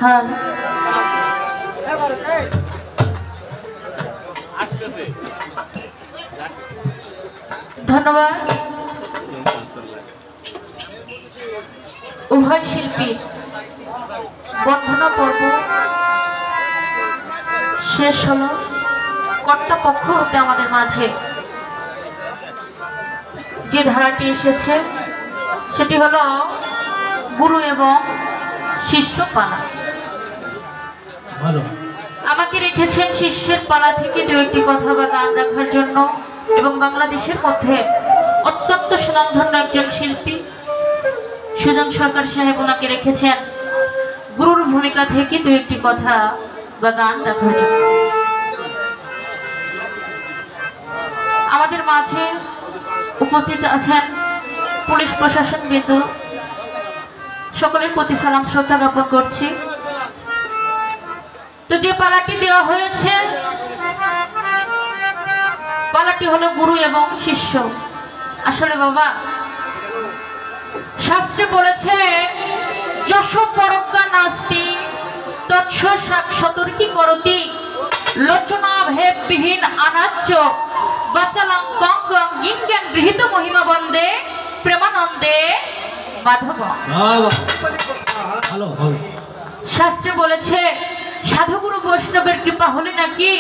হ্যাঁ ধন্যবাদ উভয় শিল্পীর বন্ধনা পর্ব শেষ হলো। কর্তাপক্ষ হতে আমাদের মাঝে যে ধারাটি এসেছে সেটি হলো গুরু এবং শিষ্য পালা। আমাকে রেখেছেন শিষ্যের পালা থেকে দু একটি কথা বা গান রাখার জন্য এবং বাংলাদেশের মধ্যে অত্যন্ত সুনামধন্য একজন শিল্পী সুজন সরকার সাহেব ওনাকে রেখেছেন গুরুর ভূমিকা থেকে দু একটি কথা বা গান রাখার জন্য। আমাদের মাঝে উপস্থিত আছেন পুলিশ প্রশাসন বৃন্দ, সকলের প্রতি সালাম শ্রদ্ধা জ্ঞাপন করছি। তো যে পালাটি দেওয়া হয়েছে পালাটি হলো গুরু এবং শিষ্য। আসলে বাবা শাস্ত্রে বলেছে যশ পরজ্ঞা নাস্তি তৎস সতর্কী করতি লোচনা ভেদ বিহীন আনাচ্য বাচালাং গঙ্গং গিঙ্গেন গৃহীত মহিমা বন্দে প্রেমানন্দে মাধব। শাস্ত্রে বলেছে সাধুগুরু বৈষ্ণবের কৃপা হলে নাকি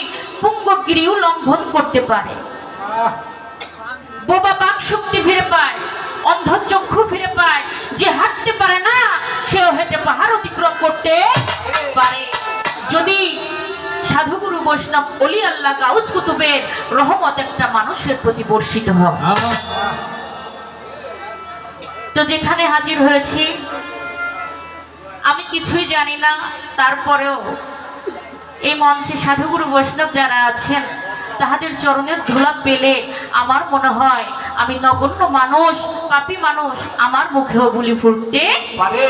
পুঙ্গগিরিও লঙ্ঘন করতে পারে, বোবা বাক শক্তি ফিরে পায়, অন্ধ চক্ষু ফিরে পায়, যে হাঁটতে পারে না সেও হেঁটে পাহাড় অতিক্রম করতে পারে যদি সাধুগুরু বৈষ্ণব অলি আল্লাহ গাউস কুতুবের রহমত একটা মানুষের প্রতি বর্ষিত হয়। তো যেখানে হাজির হয়েছি আমি কিছুই জানি না, তারপরেও এই মঞ্চে সাধুগুরু বৈষ্ণব যারা আছেন তাহাদের চরণের ধুলা পেলে আমার মনে হয় আমি নগণ্য মানুষ, পাপী মানুষ, আমার মুখেও বুলি ফুটতে পারে।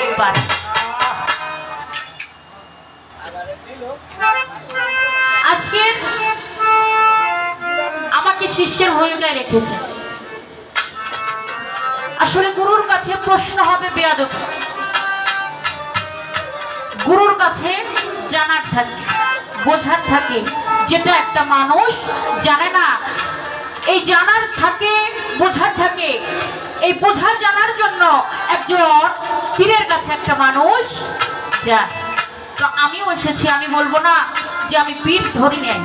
আজকে আমাকে শিষ্যের ভূমিকায় রেখেছে। আসলে গুরুর কাছে প্রশ্ন হবে বেয়াদব, গুরুর কাছে জানার থাকে, বোঝার থাকে, যেটা একটা মানুষ জানে না। এই জানার থাকে, বোঝার থাকে, এই বোঝার জানার জন্য একজন পীরের কাছে একটা মানুষ যায়। তো আমিও এসেছি, আমি বলবো না যে আমি পীর ধরি নাই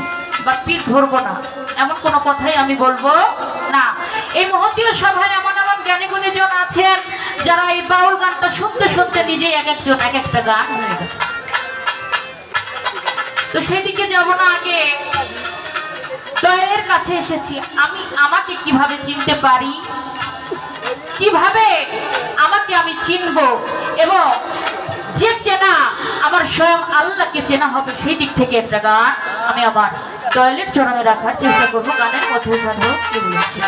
বা পীর ধরবো না, এমন কোনো কথাই আমি বলবো না। এই মহতীয় সভায় এমন এমন জ্ঞানী গুণীজন আছেন যারা এই বাউল গানটা শুনতে শুনতে নিজেই এক একজন এক একটা গান হয়ে গেছে। তো সেদিকে যাব না, আগে দয়ালের কাছে এসেছি। আমি আমাকে কিভাবে চিনতে পারি, কিভাবে আমাকে আমি চিনব, এবং যে চেনা আমার স্বয়ং আল্লাহকে চেনা হবে, সেই দিক থেকে একটা গান আমি আমার দয়ালের চরণে রাখার চেষ্টা করবো। গানের মধ্যে সাধু কি বলেছি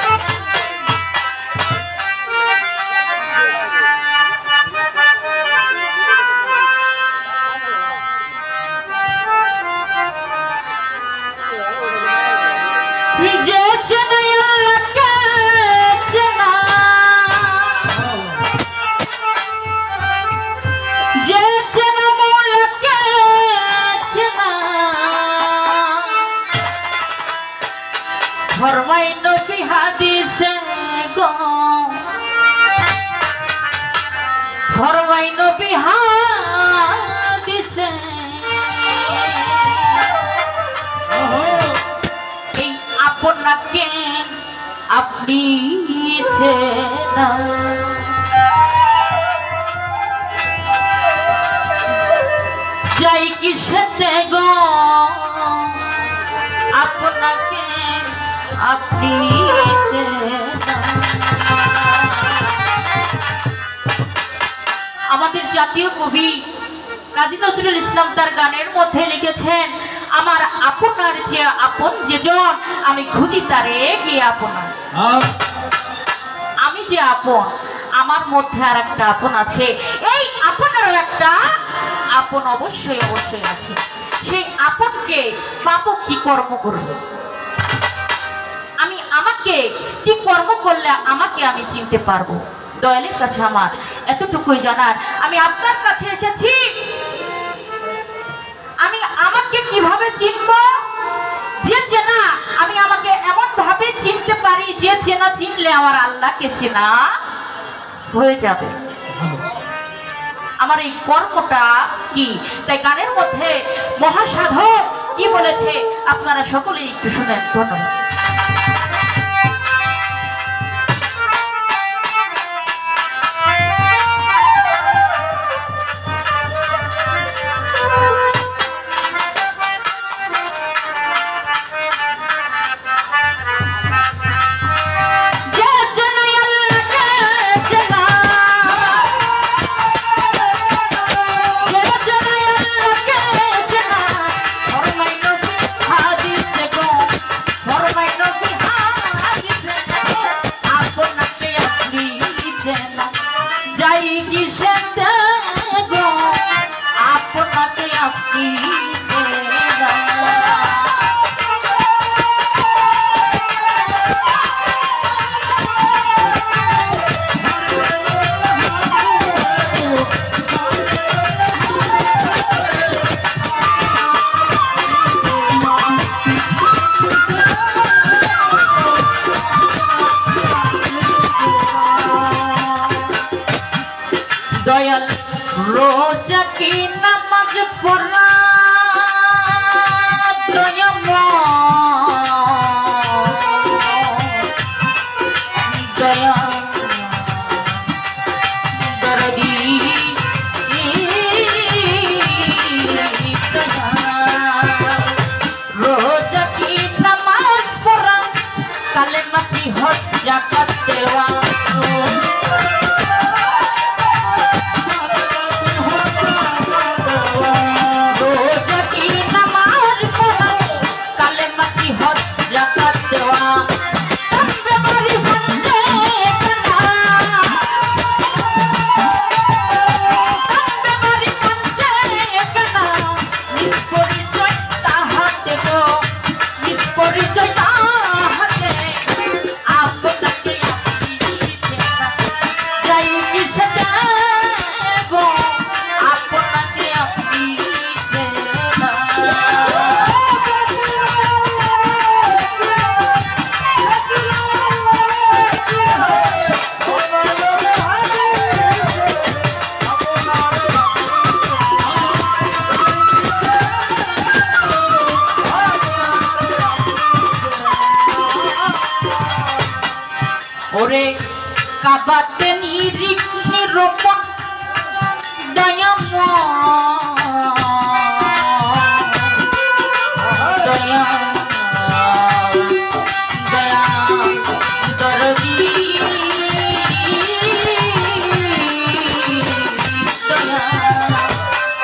যে চেনা আল্লাহকে চেনা, যে চেনা মৌলাকে চেনা, ফরমাই নবী হাদিসে গো, ফরমাই নবী হাদিসে এই আপনাকে আপনি চেনা। যাই কিসেতে গো আপনাকে আপনি চেনা। আমাদের জাতীয় কবি কাজী নজরুল ইসলাম তার গানের মধ্যে লিখেছেন, আমার আপনার যে আপন যেজন আমি খুঁজি তারে গিয়ে আপনার। আমি যে আপন, আমার মধ্যে আর একটা আপন আছে, এই আপনারও একটা আপন অবশ্যই অবশ্যই আছে। সেই আপনকে পাবো কি কর্ম করব, আমি আমাকে আমাকে কি কর্ম করলে আমাকে আমি চিনতে পারবো। দয়ালের কাছে আমার এতটুকুই জানার, আমি আপনার কাছে এসেছি, আমি আমাকে কিভাবে চিনবো? যে চেনা আমি আমাকে এমন ভাবে চিনতে পারি যে চেনা চিনলে আমার আল্লাহকে চেনা হয়ে যাবে। আমার এই কর্মটা কি? তাই গানের মধ্যে মহাসাধক কি বলেছে আপনারা সকলেই একটু শুনেন। ধন্যবাদ। দয়াল রোজা কি নামাজ পড়া রোজা কি নামাজ পড়া কালে মাটি হট জাকাত দেওয়া ওরে কাবাতে নিরূপণ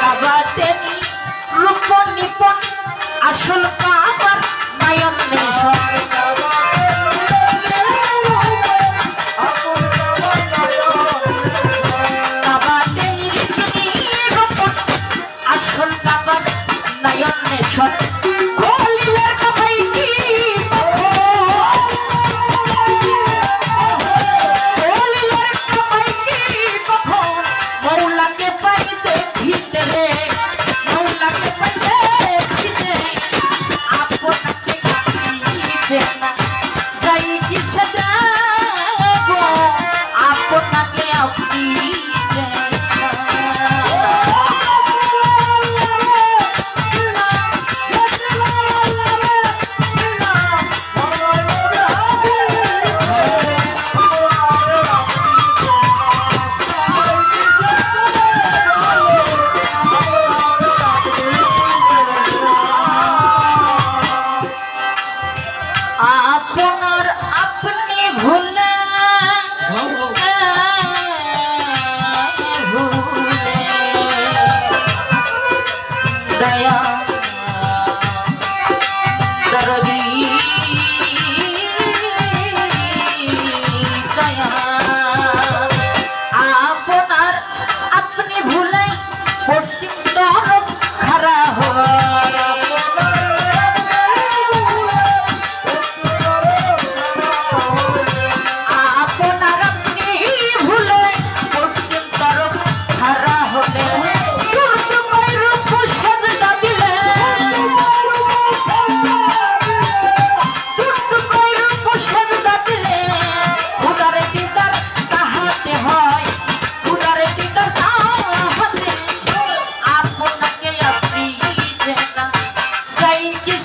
কাবাতে রূপণ নিপন আসল কাবার নয়ন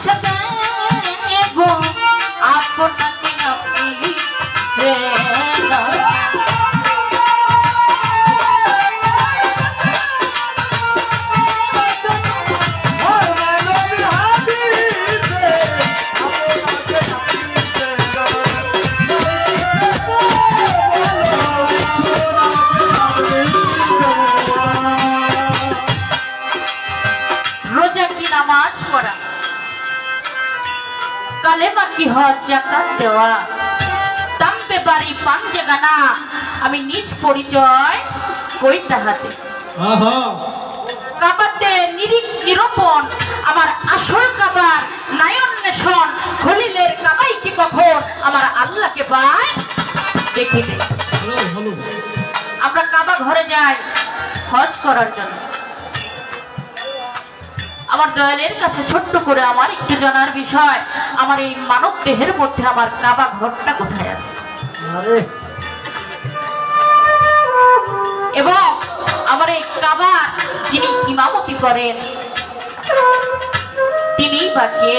সাথে গো আপনাকে আপনি নামাজ পড়া, কালেমা কি হজ জাকাত দেওয়া, তাম্বে বাড়ি পাঞ্জে গানা, আমি নিজ পরিচয় কই তাহাতে। কাবাতে নিরূপণ আমার আসল কাবার নায়ন নেশন, খলিলের কাবাই কি কখন আমার আল্লাহকে পায় দেখিতে। আমরা কাবা ঘরে যাই হজ করার জন্য। আমার দয়ালের কাছে ছোট্ট করে আমার একটু জানার বিষয়, আমার এই মানব দেহের মধ্যে আমার কাবা ঘরটা কোথায় আছে, এবং আমার এই কাবা যিনি ইমামতি করেন তিনিই বা কে,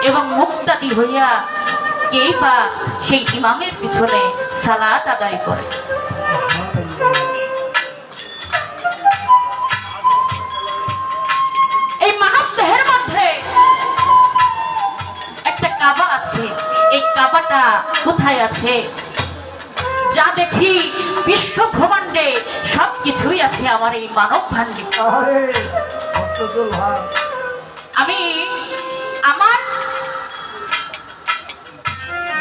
এবং মুক্তাদি হইয়া কে বা সেই ইমামের পিছনে সালাত আদায় করে। এই মানব দেহের মধ্যে একটা কাবা আছে, এই কাবাটা কোথায় আছে? যা দেখি বিশ্ব ব্রহ্মাণ্ডে সবকিছুই আছে আমার এই মানব ভাণ্ডে। আমি আমার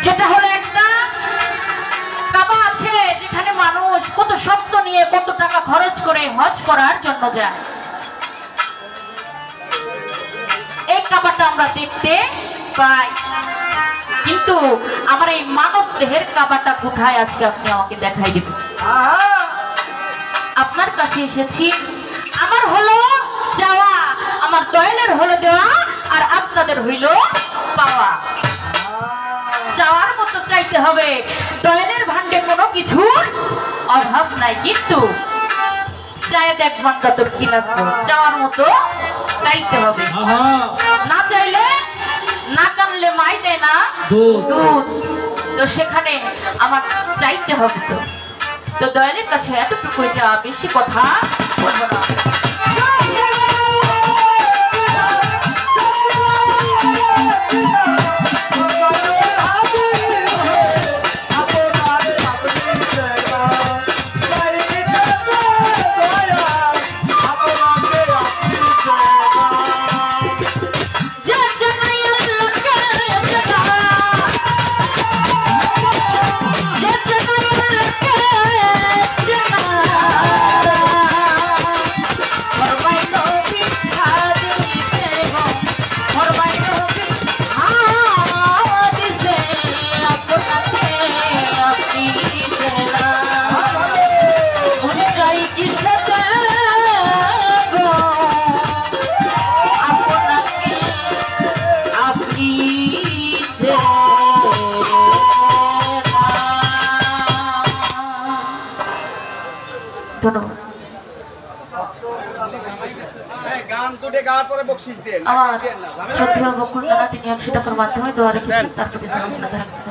যেটা হলো একটা কাবা আছে যেখানে মানুষ কত শব্দ নিয়ে কত টাকা খরচ করে হজ করার জন্য যায়। এই কাবাটা আমরা দেখতে পাই, কিন্তু আমার এই মানব দেহের কাবাটা কোথায় আজকে আপনি আমাকে দেখাই দেবেন। আপনার কাছে এসেছি, আমার হলো চাওয়া, আমার দয়ালের হলো দেওয়া, আর আপনাদের হইল পাওয়া। চাওয়ার মতো চাইতে হবে, দয়ালের ভান্ডে কোনো কিছুর অভাব নাই, কিন্তু চায় দেখবান তোর কি লাগবে, চাওয়ার মতো চাইতে হবে। না চাইলে না টানলে মাই দেয় না দুধ, তো সেখানে আমার চাইতে হবে। তো দয়ালের কাছে এতটুকু যা, বেশি কথা বলবো না। তিনি 100 টাকার মাধ্যমে দোয়া রেখেছেন, তার প্রতি শ্রদ্ধা রাখছেন।